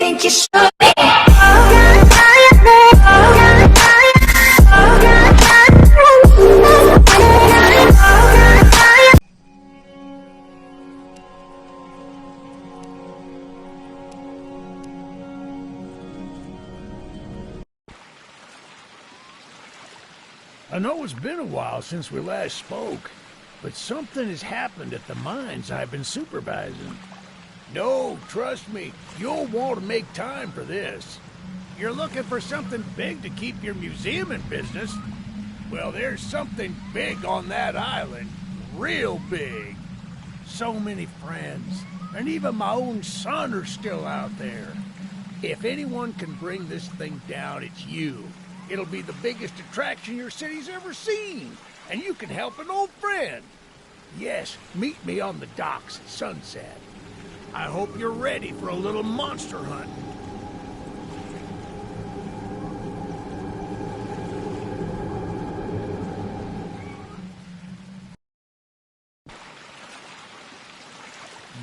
think you should be. I know it's been a while since we last spoke, but something has happened at the mines I've been supervising. No, trust me, you'll want to make time for this. You're looking for something big to keep your museum in business? Well, there's something big on that island. Real big. So many friends, and even my own son are still out there. If anyone can bring this thing down, it's you. It'll be the biggest attraction your city's ever seen, and you can help an old friend. Yes, meet me on the docks at sunset. I hope you're ready for a little monster hunt.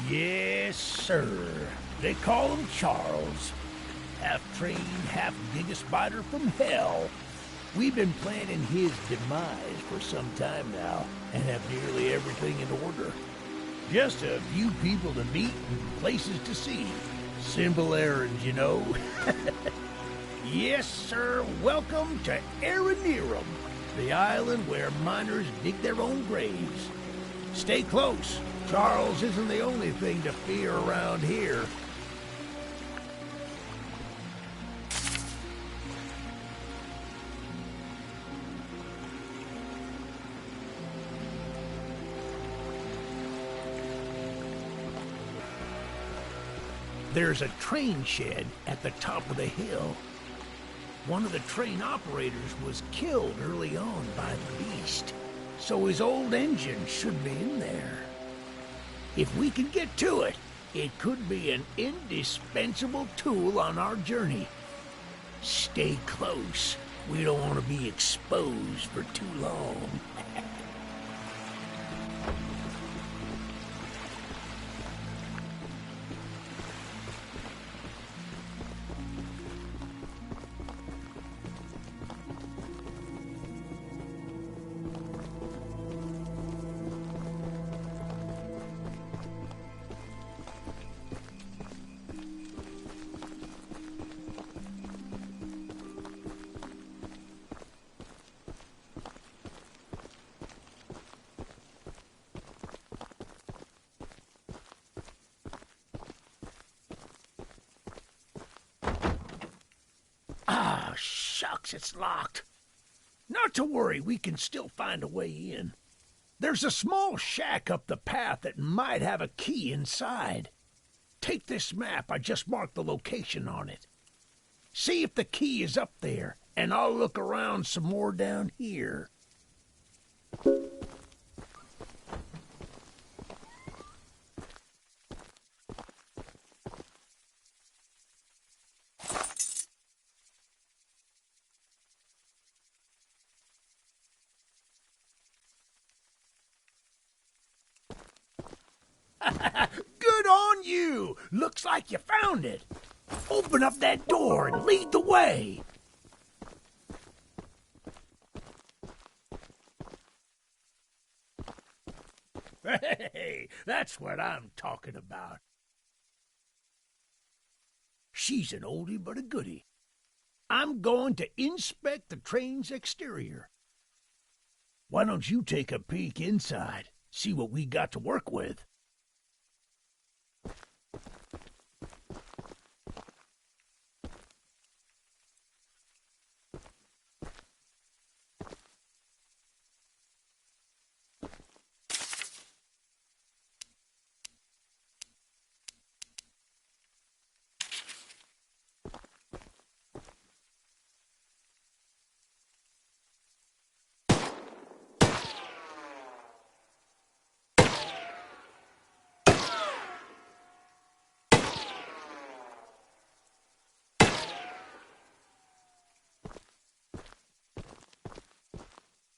Yes, sir. They call him Charles. Half trained, half biggest spider from hell. We've been planning his demise for some time now, and have nearly everything in order. Just a few people to meet and places to see. Simple errands, you know. Yes, sir. Welcome to Aranerum, the island where miners dig their own graves. Stay close. Charles isn't the only thing to fear around here. There's a train shed at the top of the hill. One of the train operators was killed early on by the beast, so his old engine should be in there. If we can get to it, it could be an indispensable tool on our journey. Stay close. We don't want to be exposed for too long. Ah, shucks, it's locked. Not to worry, we can still find a way in. There's a small shack up the path that might have a key inside. Take this map, I just marked the location on it. See if the key is up there, and I'll look around some more down here. Good on you! Looks like you found it. Open up that door and lead the way. Hey, that's what I'm talking about. She's an oldie but a goodie. I'm going to inspect the train's exterior. Why don't you take a peek inside, see what we got to work with?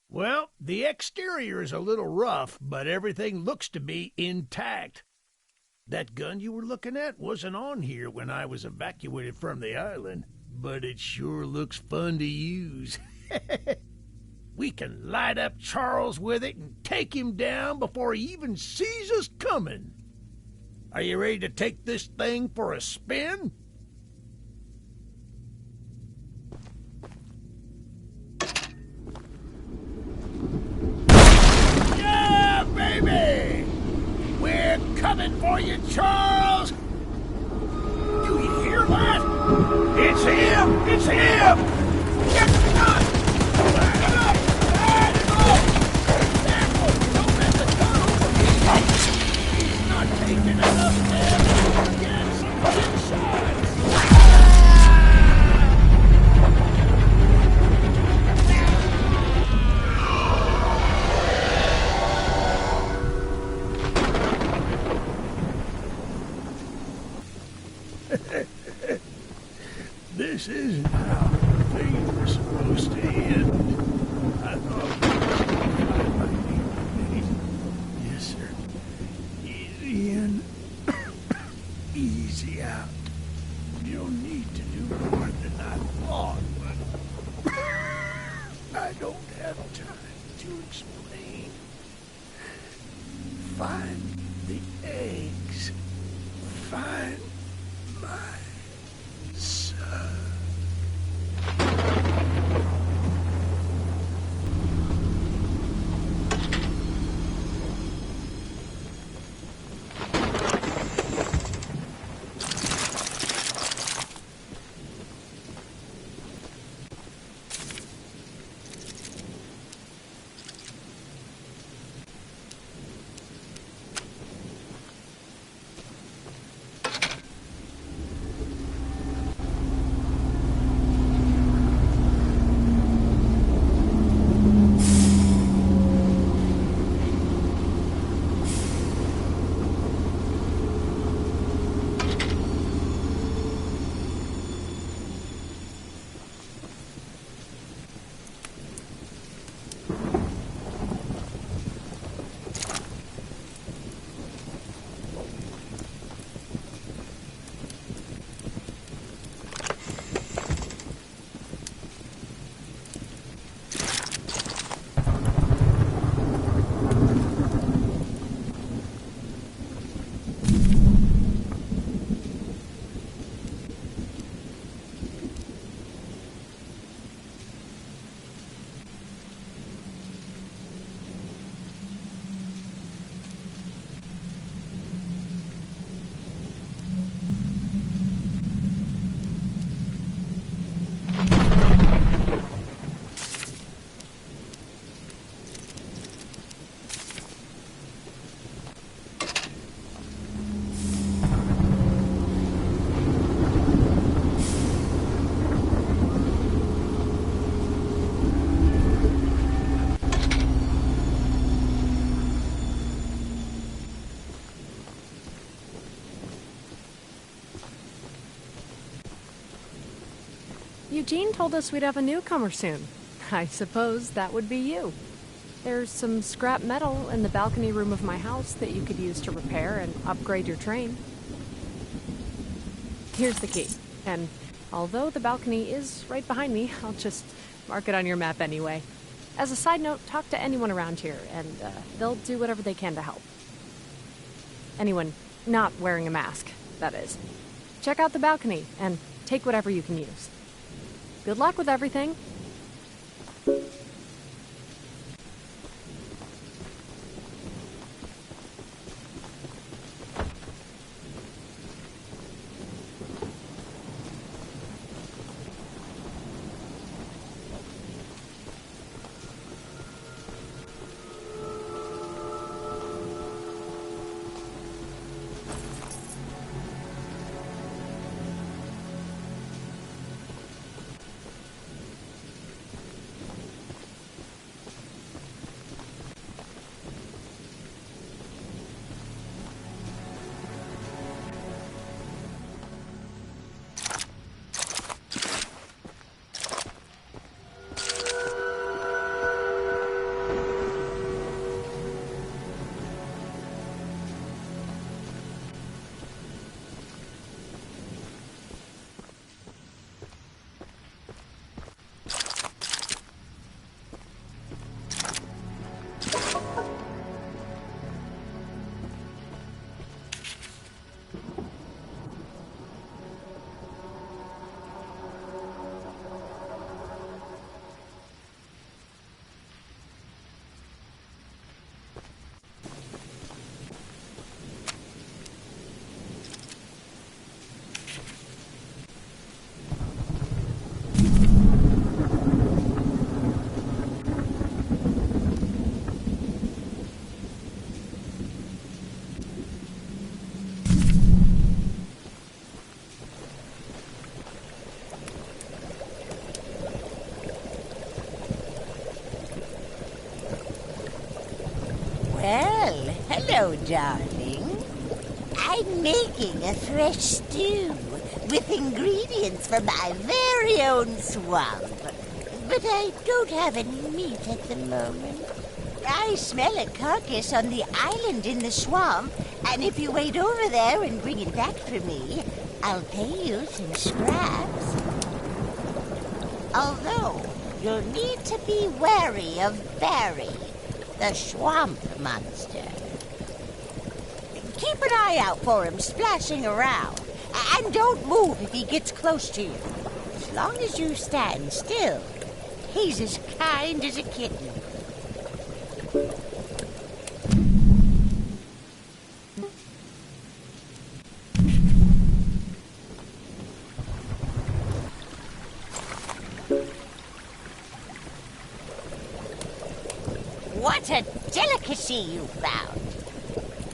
Well, the exterior is a little rough, but everything looks to be intact. That gun you were looking at wasn't on here when I was evacuated from the island, but it sure looks fun to use. We can light up Charles with it and take him down before he even sees us coming. Are you ready to take this thing for a spin? Yeah, baby! We're coming for you, Charles! Do you hear that? It's him! It's him! Get the gun! Light it up! Light it up! Careful! Don't let the gun overheat! He's not taking enough damage to get some inside! This isn't how things were supposed to end. I thought we were yes, sir. Easy in, easy out. You don't need to do more than I thought, but I don't have time to explain. Find the eggs. Find my son. Eugene told us we'd have a newcomer soon. I suppose that would be you. There's some scrap metal in the balcony room of my house that you could use to repair and upgrade your train. Here's the key, and although the balcony is right behind me, I'll just mark it on your map anyway. As a side note, talk to anyone around here, and they'll do whatever they can to help. Anyone not wearing a mask, that is. Check out the balcony, and take whatever you can use. Good luck with everything. Hello, darling. I'm making a fresh stew with ingredients from my very own swamp. But I don't have any meat at the moment. I smell a carcass on the island in the swamp, and if you wait over there and bring it back for me, I'll pay you some scraps. Although, you'll need to be wary of Barry, the swamp monster. Keep an eye out for him splashing around, and don't move if he gets close to you. As long as you stand still, he's as kind as a kitten. What a delicacy you found.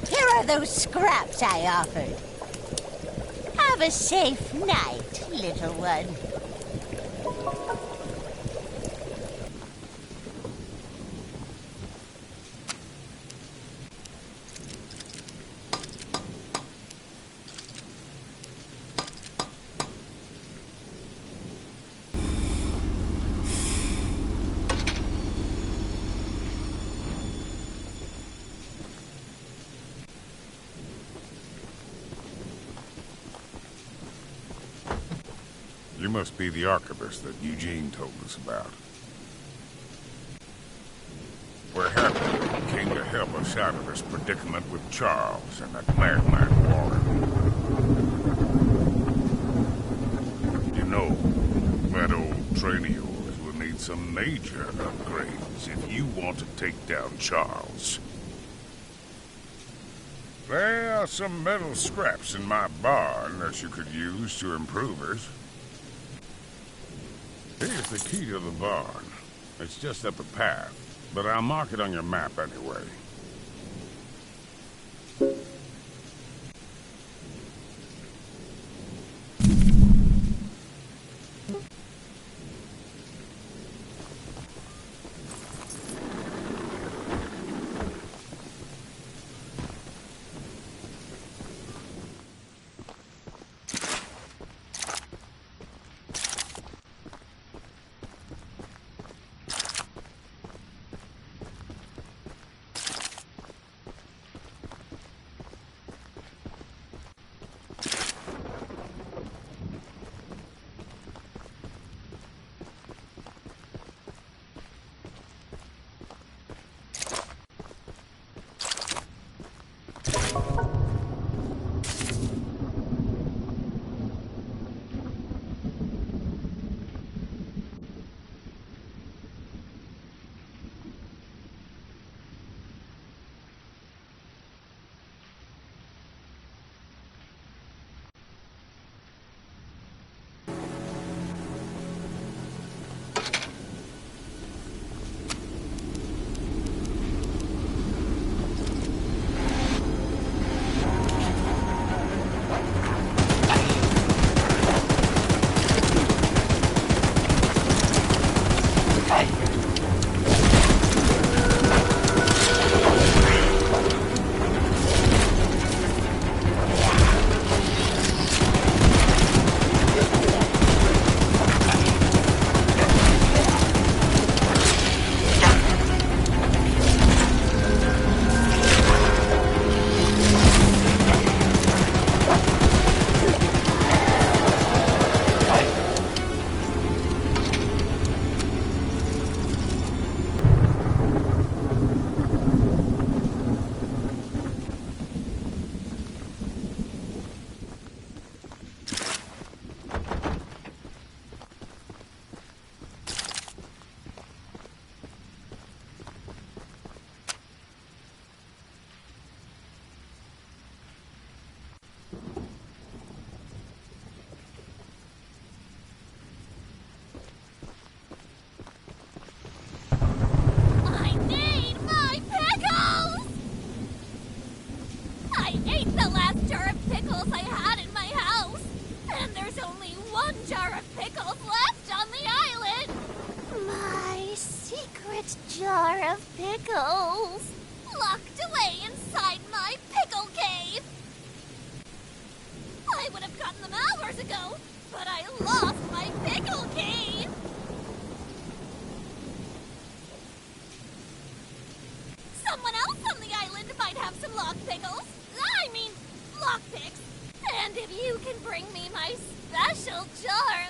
Here are those scraps I offered. Have a safe night, little one. You must be the archivist that Eugene told us about. We're happy you came to help us out of this predicament with Charles and that madman Warren. You know, that old train of yours will need some major upgrades if you want to take down Charles. There are some metal scraps in my barn that you could use to improve it. Here's the key to the barn. It's just up a path, but I'll mark it on your map anyway. Jar of pickles, locked away inside my But I lost my pickle case! Someone else on the island might have some lock pickles. I mean, lockpicks. And if you can bring me my special jar...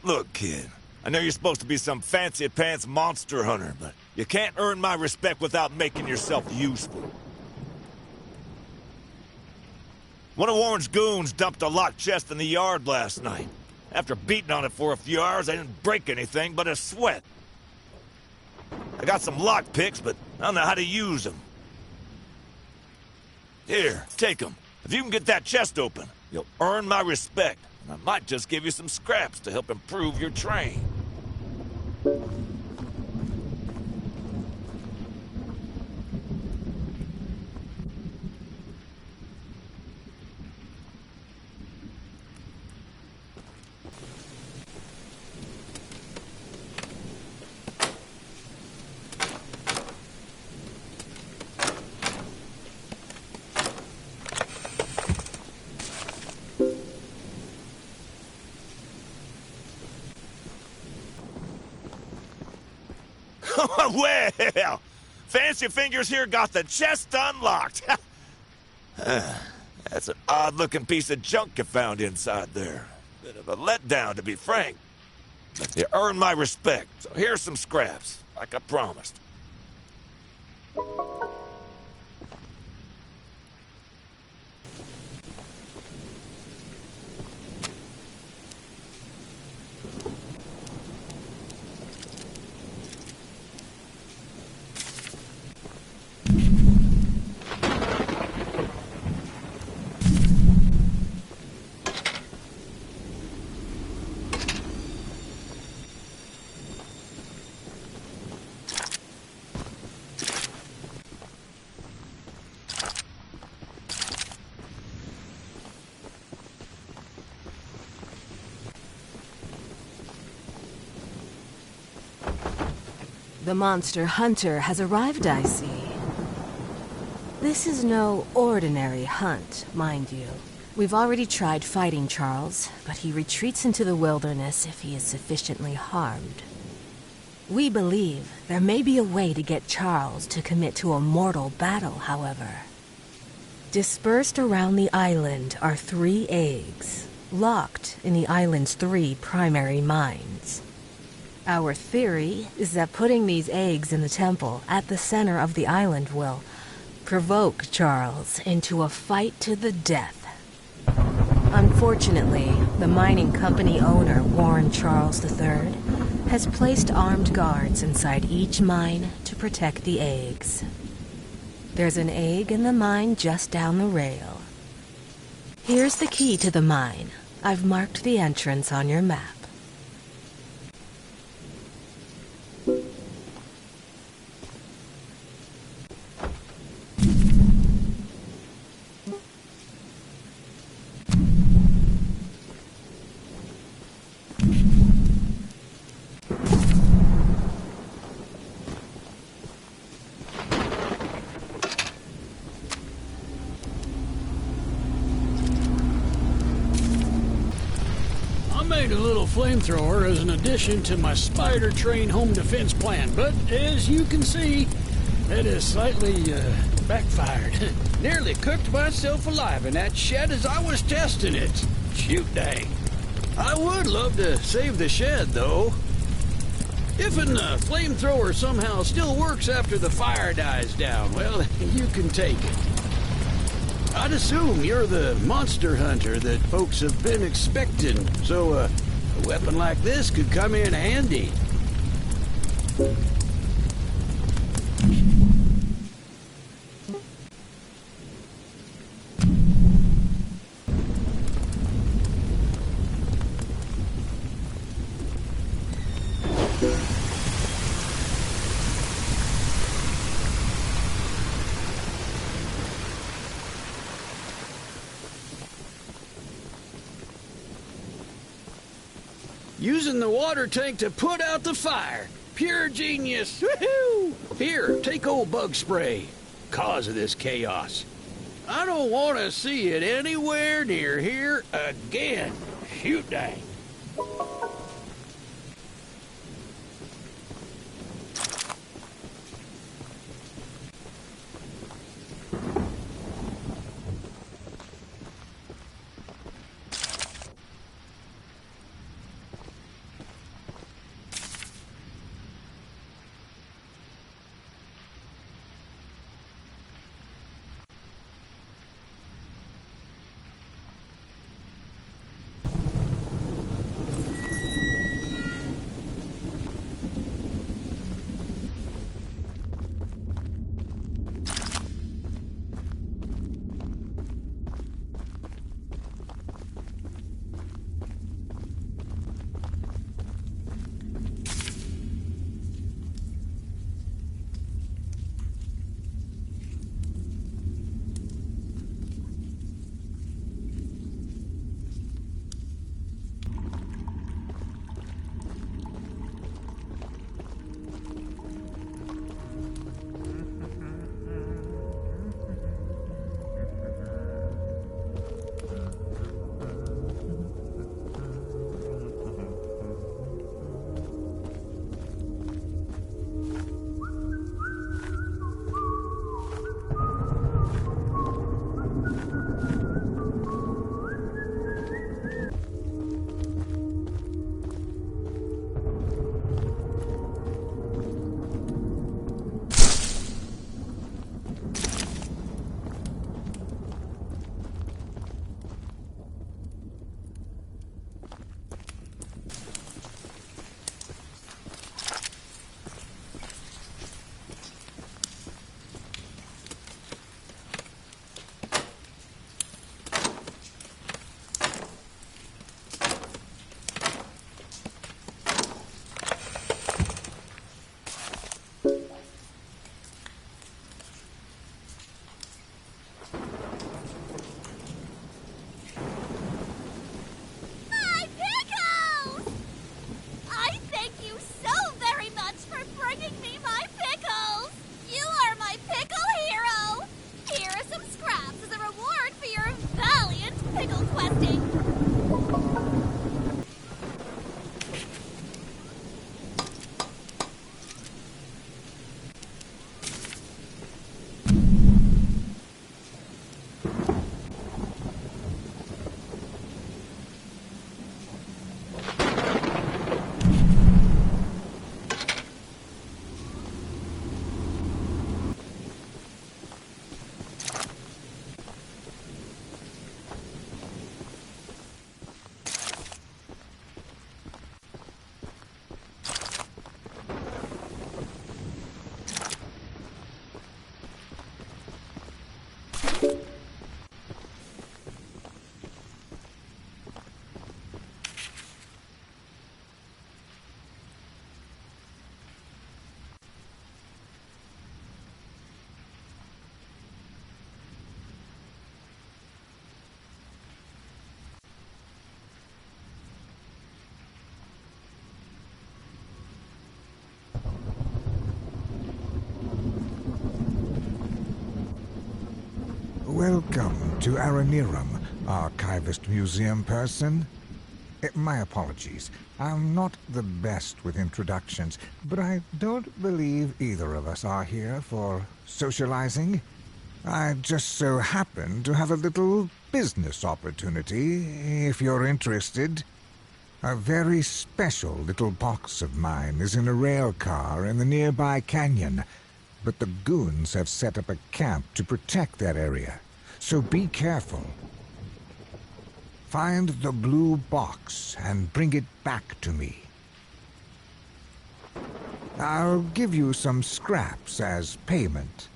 Look, kid, I know you're supposed to be some fancy-pants monster hunter, but you can't earn my respect without making yourself useful. One of Warren's goons dumped a locked chest in the yard last night. After beating on it for a few hours, I didn't break anything but a sweat. I got some lock picks, but I don't know how to use them. Here, take them. If you can get that chest open, you'll earn my respect. I might just give you some scraps to help improve your train. Well, Fancy Fingers here got the chest unlocked. That's an odd-looking piece of junk you found inside there. Bit of a letdown, to be frank. But you earned my respect, so here's some scraps, like I promised. The monster hunter has arrived, I see. This is no ordinary hunt, mind you. We've already tried fighting Charles, but he retreats into the wilderness if he is sufficiently harmed. We believe there may be a way to get Charles to commit to a mortal battle, however. Dispersed around the island are 3 eggs, locked in the island's 3 primary mines. Our theory is that putting these eggs in the temple at the center of the island will provoke Charles into a fight to the death. Unfortunately, the mining company owner, Warren Charles III, has placed armed guards inside each mine to protect the eggs. There's an egg in the mine just down the rail. Here's the key to the mine. I've marked the entrance on your map. Made a little flamethrower as an addition to my spider train home defense plan, but as you can see, that has slightly backfired. Nearly cooked myself alive in that shed as I was testing it. Shoot dang. I would love to save the shed, though. If a flamethrower somehow still works after the fire dies down, well, you can take it. I'd assume you're the monster hunter that folks have been expecting, so a weapon like this could come in handy. Using the water tank to put out the fire. Pure genius. Woohoo! Here, take old bug spray. Cause of this chaos. I don't want to see it anywhere near here again. Shoot dang. Welcome to Aranirum, Archivist Museum person. My apologies. I'm not the best with introductions, but I don't believe either of us are here for socializing. I just so happen to have a little business opportunity, if you're interested. A very special little box of mine is in a rail car in the nearby canyon, but the goons have set up a camp to protect that area. so be careful. Find the blue box and bring it back to me. I'll give you some scraps as payment.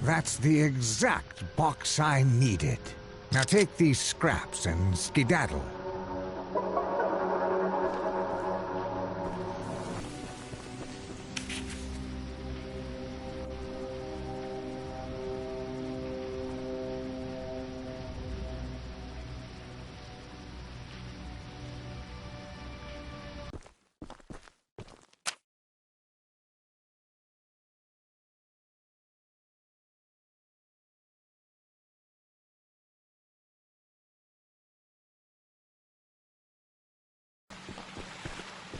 That's the exact box I needed. Now take these scraps and skedaddle.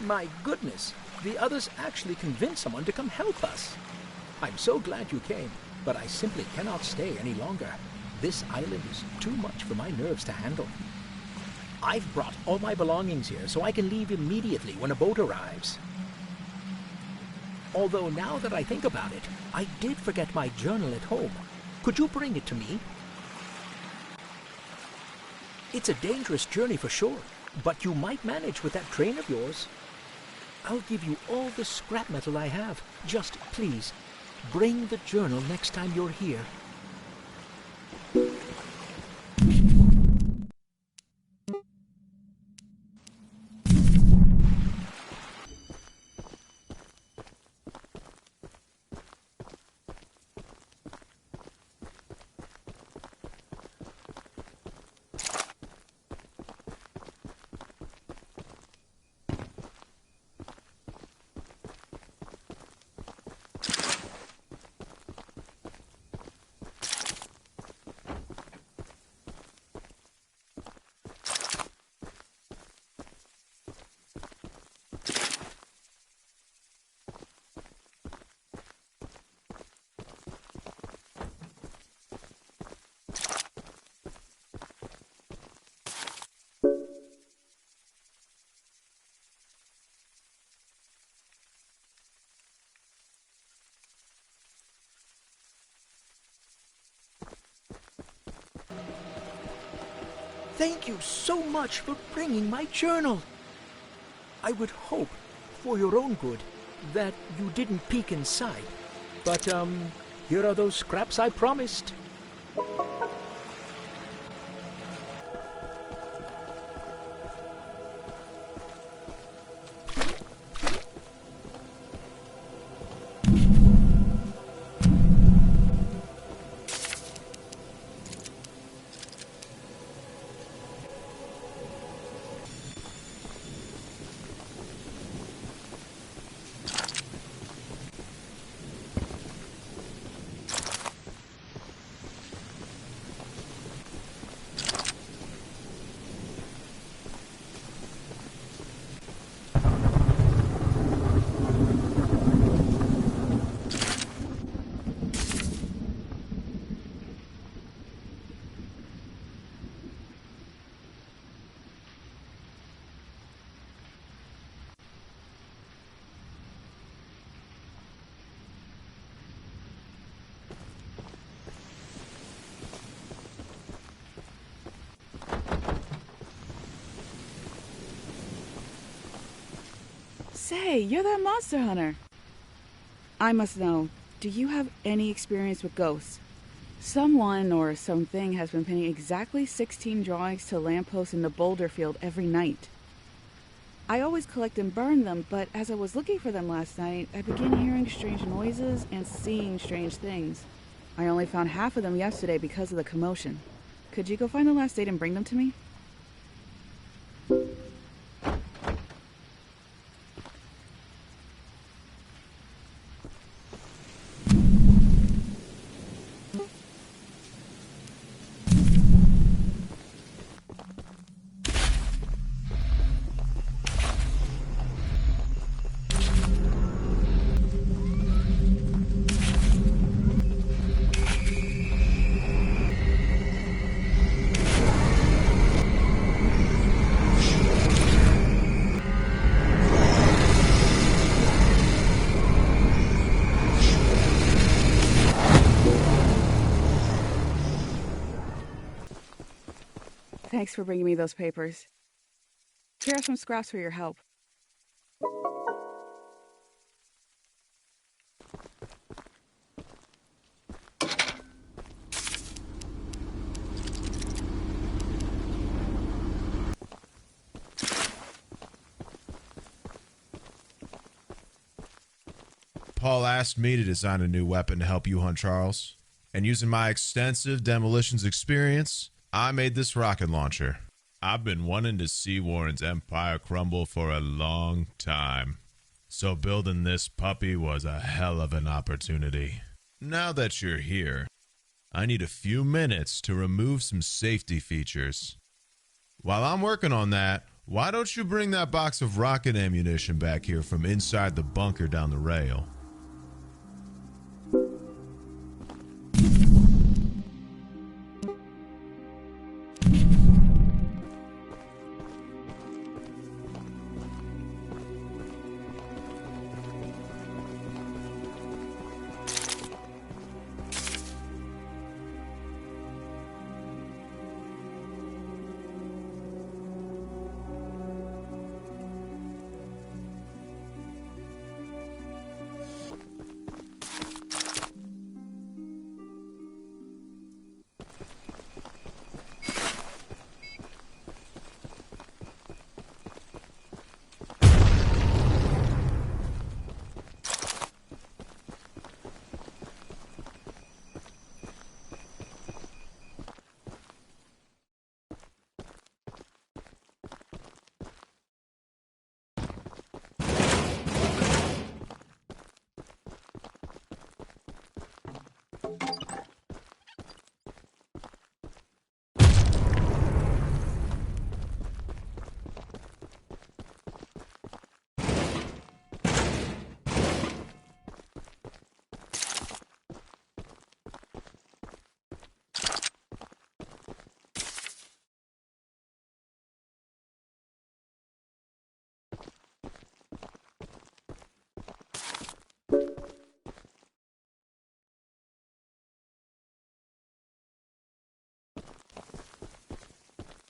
My goodness, the others actually convinced someone to come help us. I'm so glad you came, but I simply cannot stay any longer. This island is too much for my nerves to handle. I've brought all my belongings here so I can leave immediately when a boat arrives. Although now that I think about it, I did forget my journal at home. Could you bring it to me? It's a dangerous journey for sure, but you might manage with that train of yours. I'll give you all the scrap metal I have. Just please, bring the journal next time you're here. Thank you so much for bringing my journal. I would hope, for your own good, that you didn't peek inside. But, here are those scraps I promised. Say, you're that monster hunter. I must know, do you have any experience with ghosts? Someone or something has been pinning exactly 16 drawings to lampposts in the boulder field every night. I always collect and burn them, but as I was looking for them last night, I began hearing strange noises and seeing strange things. I only found half of them yesterday because of the commotion. Could you go find the last date and bring them to me? Thanks for bringing me those papers. Here are some scraps for your help. Paul asked me to design a new weapon to help you hunt Charles. And using my extensive demolitions experience, I made this rocket launcher. I've been wanting to see Warren's empire crumble for a long time. So building this puppy was a hell of an opportunity. Now that you're here, I need a few minutes to remove some safety features. While I'm working on that, why don't you bring that box of rocket ammunition back here from inside the bunker down the rail?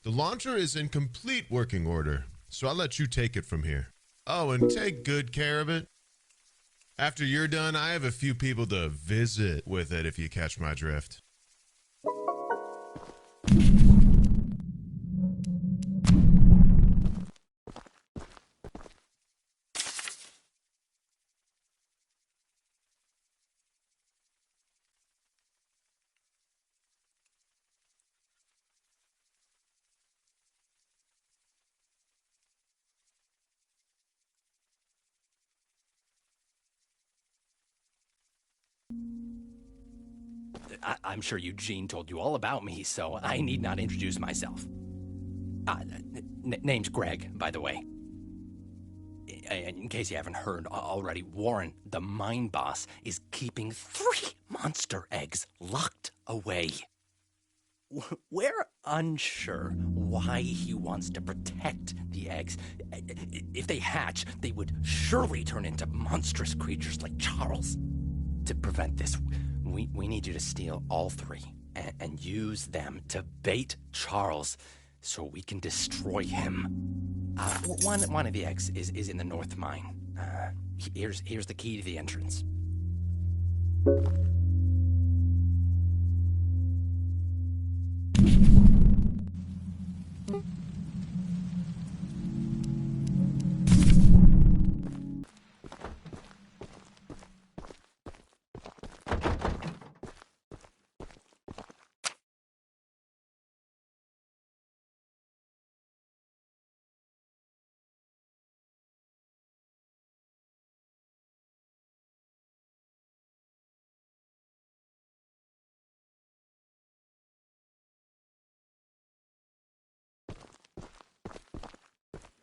The launcher is in complete working order, so I'll let you take it from here. Oh, and take good care of it. After you're done, I have a few people to visit with it, if you catch my drift. I'm sure Eugene told you all about me, so I need not introduce myself. Name's Greg, by the way. In case you haven't heard already, Warren, the mine boss, is keeping 3 monster eggs locked away. We're unsure why he wants to protect the eggs. If they hatch, they would surely turn into monstrous creatures like Charles. To prevent this, we need you to steal all 3 and use them to bait Charles so we can destroy him. One of the eggs is in the north mine. Here's the key to the entrance.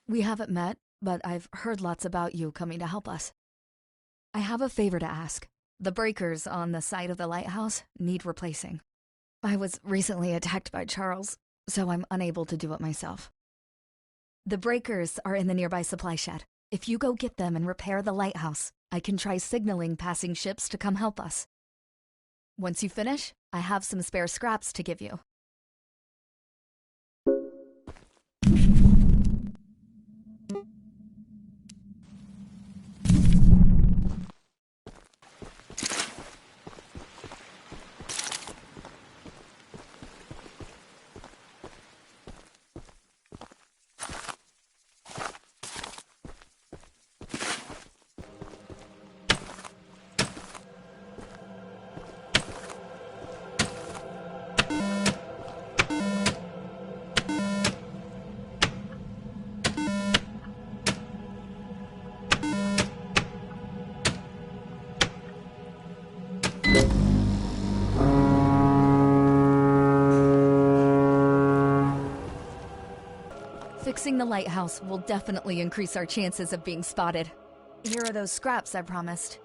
We haven't met, but I've heard lots about you coming to help us. I have a favor to ask. The breakers on the side of the lighthouse need replacing. I was recently attacked by Charles, so I'm unable to do it myself. The breakers are in the nearby supply shed. If you go get them and repair the lighthouse, I can try signaling passing ships to come help us. Once you finish, I have some spare scraps to give you. Fixing the lighthouse will definitely increase our chances of being spotted. Here are those scraps I promised.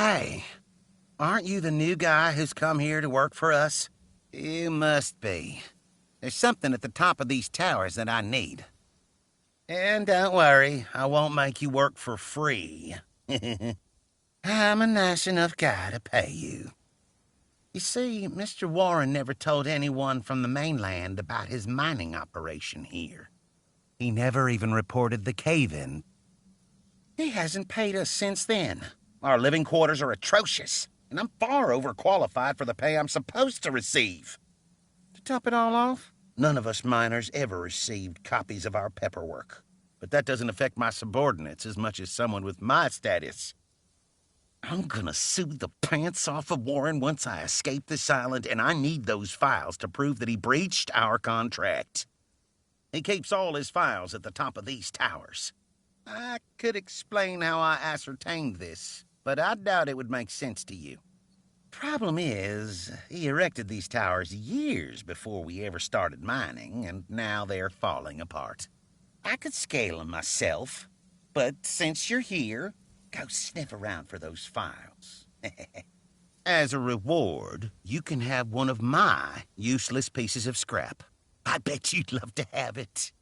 Hey, aren't you the new guy who's come here to work for us? You must be. There's something at the top of these towers that I need. And don't worry, I won't make you work for free. I'm a nice enough guy to pay you. You see, Mr. Warren never told anyone from the mainland about his mining operation here. He never even reported the cave-in. He hasn't paid us since then. Our living quarters are atrocious, and I'm far overqualified for the pay I'm supposed to receive. To top it all off, none of us miners ever received copies of our paperwork. But that doesn't affect my subordinates as much as someone with my status. I'm gonna sue the pants off of Warren once I escape this island, and I need those files to prove that he breached our contract. He keeps all his files at the top of these towers. I could explain how I ascertained this, but I doubt it would make sense to you. Problem is, he erected these towers years before we ever started mining, and now they're falling apart. I could scale them myself, but since you're here, go sniff around for those files. As a reward, you can have one of my useless pieces of scrap. I bet you'd love to have it.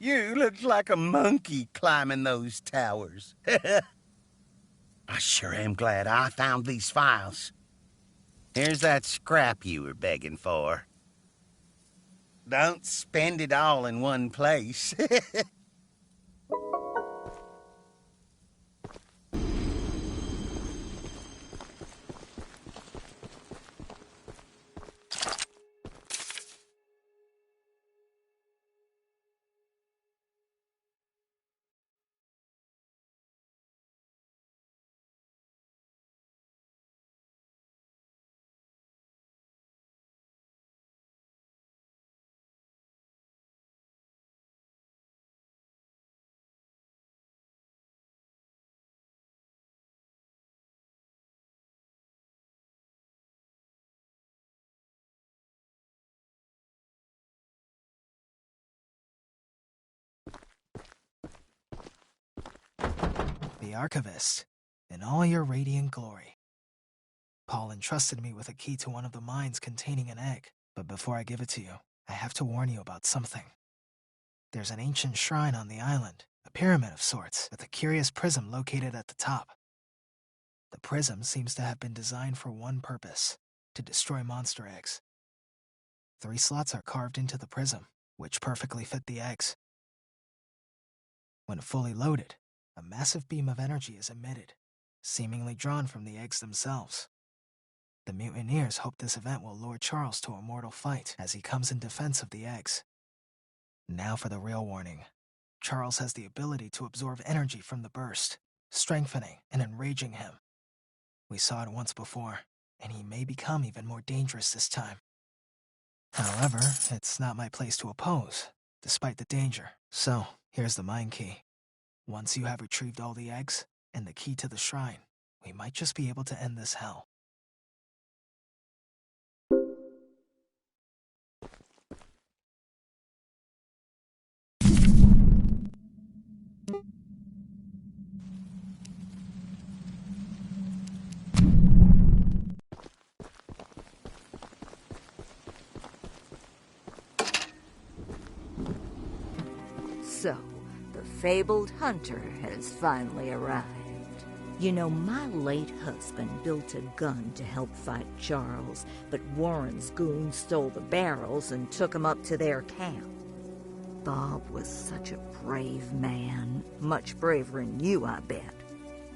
You look like a monkey climbing those towers. I sure am glad I found these files. Here's that scrap you were begging for. Don't spend it all in one place. The Archivist, in all your radiant glory. Paul entrusted me with a key to one of the mines containing an egg, but before I give it to you, I have to warn you about something. There's an ancient shrine on the island, a pyramid of sorts, with a curious prism located at the top. The prism seems to have been designed for one purpose, to destroy monster eggs. 3 slots are carved into the prism, which perfectly fit the eggs. When fully loaded, a massive beam of energy is emitted, seemingly drawn from the eggs themselves. The mutineers hope this event will lure Charles to a mortal fight as he comes in defense of the eggs. Now for the real warning. Charles has the ability to absorb energy from the burst, strengthening and enraging him. We saw it once before, and he may become even more dangerous this time. However, it's not my place to oppose, despite the danger. So, here's the mine key. Once you have retrieved all the eggs and the key to the shrine, we might just be able to end this hell. So, the fabled hunter has finally arrived. You know, my late husband built a gun to help fight Charles, but Warren's goons stole the barrels and took him up to their camp. Bob was such a brave man, much braver than you, I bet.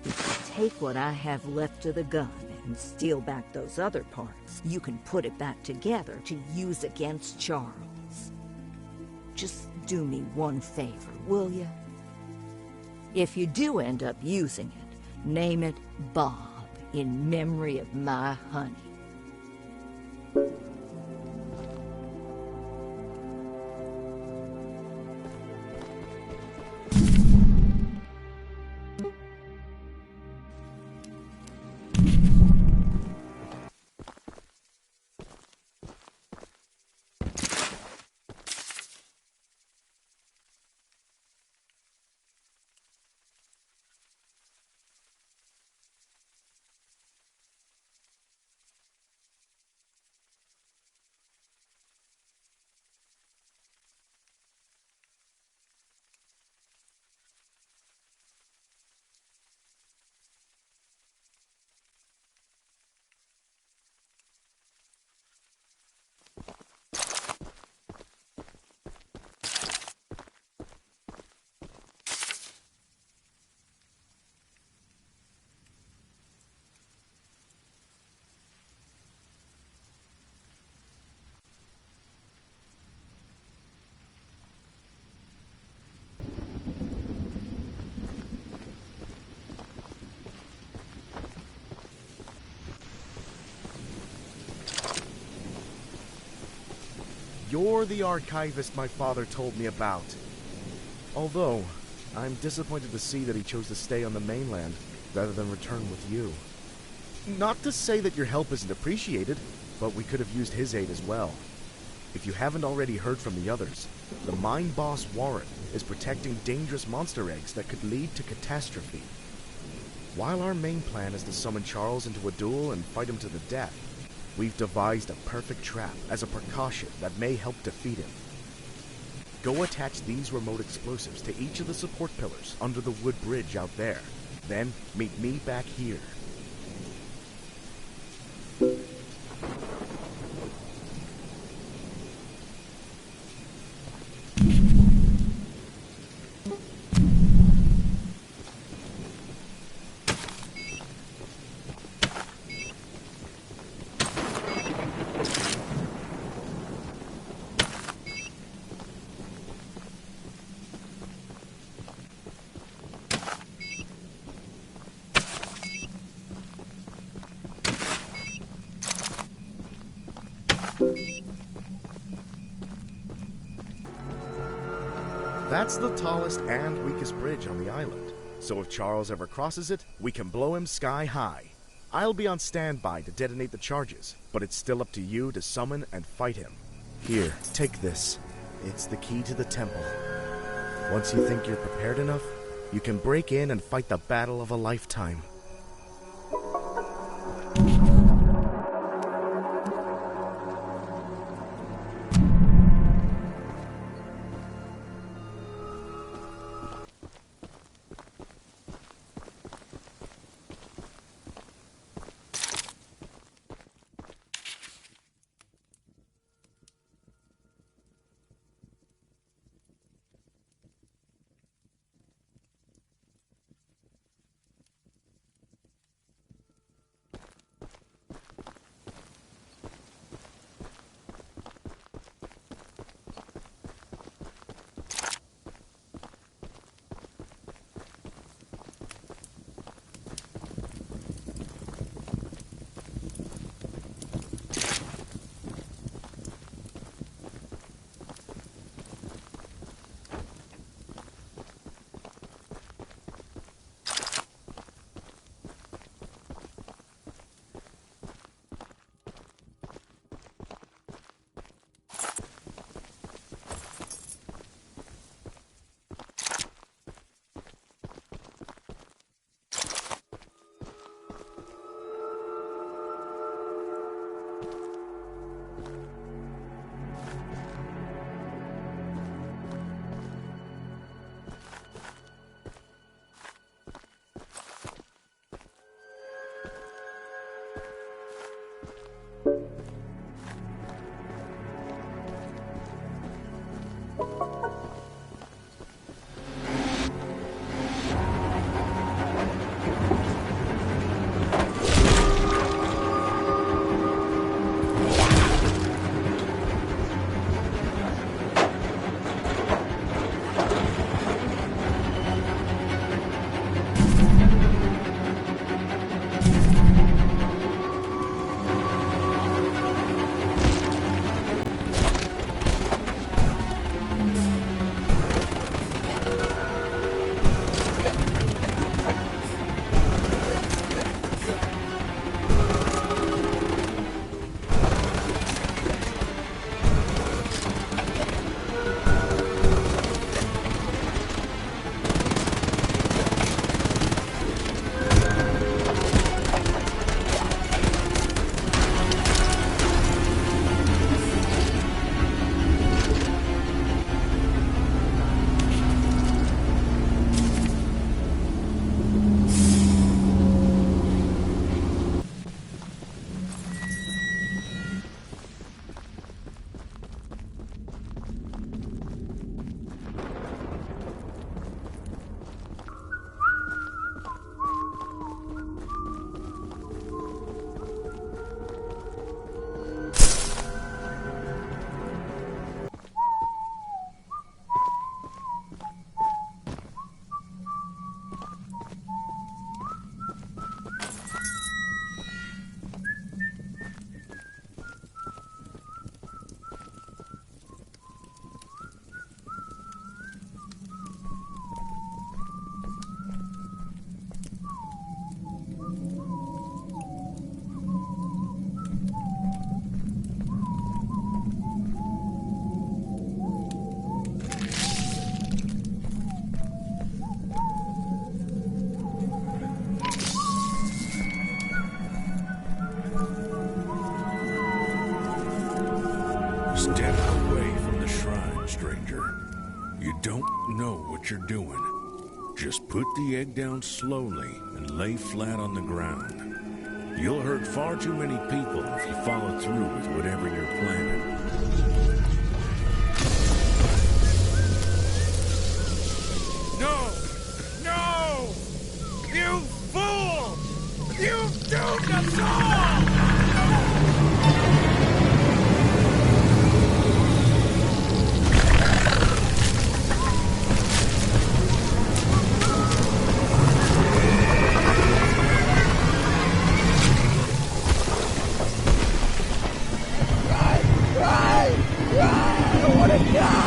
If you take what I have left of the gun and steal back those other parts, you can put it back together to use against Charles. Just do me one favor, will you? If you do end up using it, name it Bob, in memory of my honey. You're the archivist my father told me about. Although, I'm disappointed to see that he chose to stay on the mainland rather than return with you. Not to say that your help isn't appreciated, but we could have used his aid as well. If you haven't already heard from the others, the mine boss Warren is protecting dangerous monster eggs that could lead to catastrophe. While our main plan is to summon Charles into a duel and fight him to the death, we've devised a perfect trap as a precaution that may help defeat him. Go attach these remote explosives to each of the support pillars under the wood bridge out there. Then meet me back here. That's the tallest and weakest bridge on the island, so if Charles ever crosses it, we can blow him sky high. I'll be on standby to detonate the charges, but it's still up to you to summon and fight him. Here, take this. It's the key to the temple. Once you think you're prepared enough, you can break in and fight the battle of a lifetime. Step away from the shrine, stranger. You don't know what you're doing. Just put the egg down slowly and lay flat on the ground. You'll hurt far too many people if you follow through with whatever you're planning. No! No! You fool! You've doomed us all! I want to die!